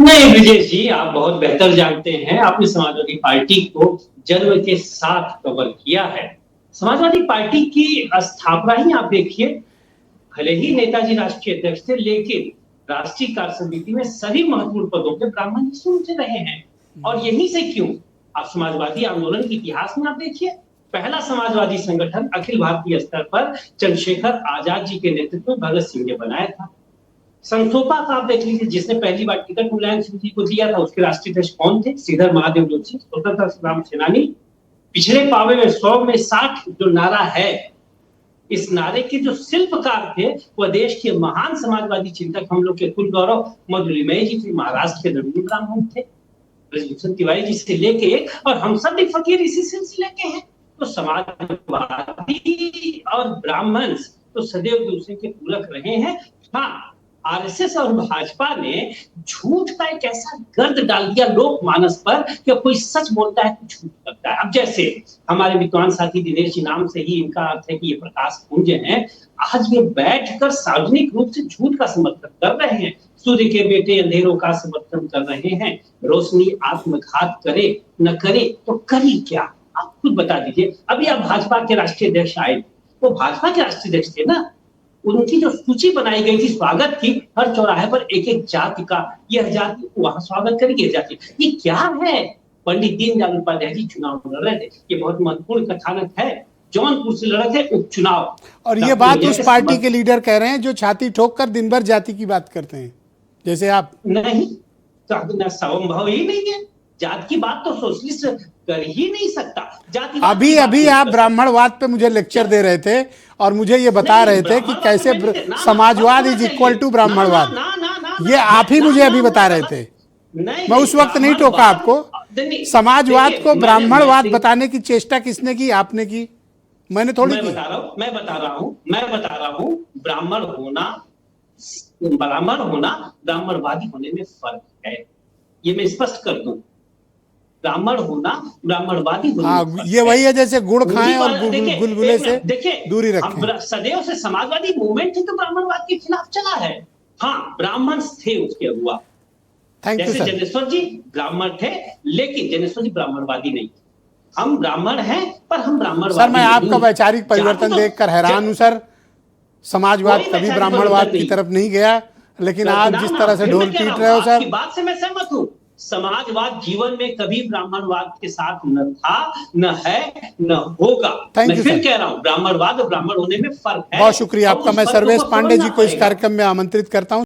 नहीं विजय जी, आप बहुत बेहतर जानते हैं। आपने समाजवादी पार्टी को जन्म के साथ कवर किया है। समाजवादी पार्टी की स्थापना ही आप देखिए, भले ही नेताजी राष्ट्रीय अध्यक्ष थे, लेकिन राष्ट्रीय कार्य समिति में सभी महत्वपूर्ण पदों पे ब्राह्मण ही चुनते रहे हैं। और यहीं से क्यों, आप समाजवादी आंदोलन के इतिहास में आप देखिए, पहला समाजवादी संगठन अखिल भारतीय स्तर पर चंद्रशेखर आजाद जी के नेतृत्व में भगत सिंह ने बनाया था। संथोपा का आप देख लीजिए, जिसने पहली बार टिकट मुलायम सिंह जी को दिया था, उसके राष्ट्रीय अध्यक्ष कौन थे? श्रीधर महादेव जोशी, स्वतंत्रता संग्राम सेनानी। पिछड़े पावे में 100 में 60 जो नारा है, इस नारे के जो शिल्पकार थे वह देश के महान समाजवादी चिंतक, हम लोग के कुल गौरव मधुलिमय जी थे, महाराष्ट्र के द्रविड़ ब्राह्मण थे, ब्रजभूषण तिवारी जी से लेके, और हम सब भी फकीर इसी सिलसिले के हैं। तो समाजवादी और ब्राह्मण तो सदैव दूसरे के पूरक रहे हैं। हाँ, आरएसएस और भाजपा ने झूठ का एक ऐसा गर्द डाल दिया लोकमानस पर कि कोई सच बोलता है तो झूठ लगता है। अब जैसे हमारे विद्वान साथी दिनेश जी, नाम से ही इनका अर्थ है कि ये प्रकाश पुंज हैं, आज ये बैठकर सार्वजनिक रूप से झूठ का समर्थन कर रहे हैं। सूर्य के बेटे अंधेरों का समर्थन कर रहे हैं। रोशनी आत्मघात करे न करे तो करी क्या, आप खुद बता दीजिए। अभी आप भाजपा के राष्ट्रीय अध्यक्ष आए, वो भाजपा के राष्ट्रीय अध्यक्ष थे ना, उनकी जो सूची बनाई गई थी स्वागत की, हर चौराहे पर एक एक जाति का, यह जाति वहां स्वागत करेगी, यह जाति, ये क्या है? पंडित दीनदयाल उपाध्याय जी चुनाव लड़ रहे थे, ये बहुत महत्वपूर्ण कथानक है। जौनपुर से लड़े थे उपचुनाव, और ये बात उस पार्टी के लीडर कह रहे हैं जो छाती ठोक कर दिन भर जाति की बात करते हैं, जैसे आप। नहीं, संभव ही नहीं है। जात की बात तो सोशलिस्ट कर ही नहीं सकता। जाति अभी अभी आप ब्राह्मणवाद पे मुझे लेक्चर दे रहे थे और मुझे ये बता रहे थे कि कैसे समाजवाद इज इक्वल टू ब्राह्मणवाद। ये आप ही मुझे अभी बता रहे थे, मैं उस वक्त नहीं टोका आपको। समाजवाद को ब्राह्मणवाद बताने की चेष्टा किसने की? आपने की, मैंने थोड़ी की। मैं बता रहा हूँ ब्राह्मण होना ब्राह्मणवादी होने में फर्क है, ये मैं स्पष्ट कर दूं। ब्राह्मण होना ब्राह्मणवादी होना, ये वही है जैसे गुड़ खाएं और गुलगुले से दूरी रखें। सदैव से समाजवादी मूवमेंट ही तो ब्राह्मणवाद के खिलाफ चला है। हाँ, ब्राह्मण थे उसके अगुआ, जैसे जनेश्वर जी ब्राह्मण थे, लेकिन जनेश्वर जी ब्राह्मणवादी नहीं। हम ब्राह्मण हैं पर हम ब्राह्मणवादी। सर, मैं आपका वैचारिक परिवर्तन देखकर हैरान हूं सर। समाजवाद कभी ब्राह्मणवाद की तरफ नहीं गया, लेकिन आप जिस तरह से ढोल पीट रहे हो सर, बात से मैं सहमत हूं। समाजवाद जीवन में कभी ब्राह्मणवाद के साथ न था, न है, न होगा। मैं फिर कह रहा हूं, ब्राह्मणवाद और ब्राह्मण होने में फर्क है। बहुत शुक्रिया आपका। मैं सर्वेश पांडे जी को इस कार्यक्रम में आमंत्रित करता हूं।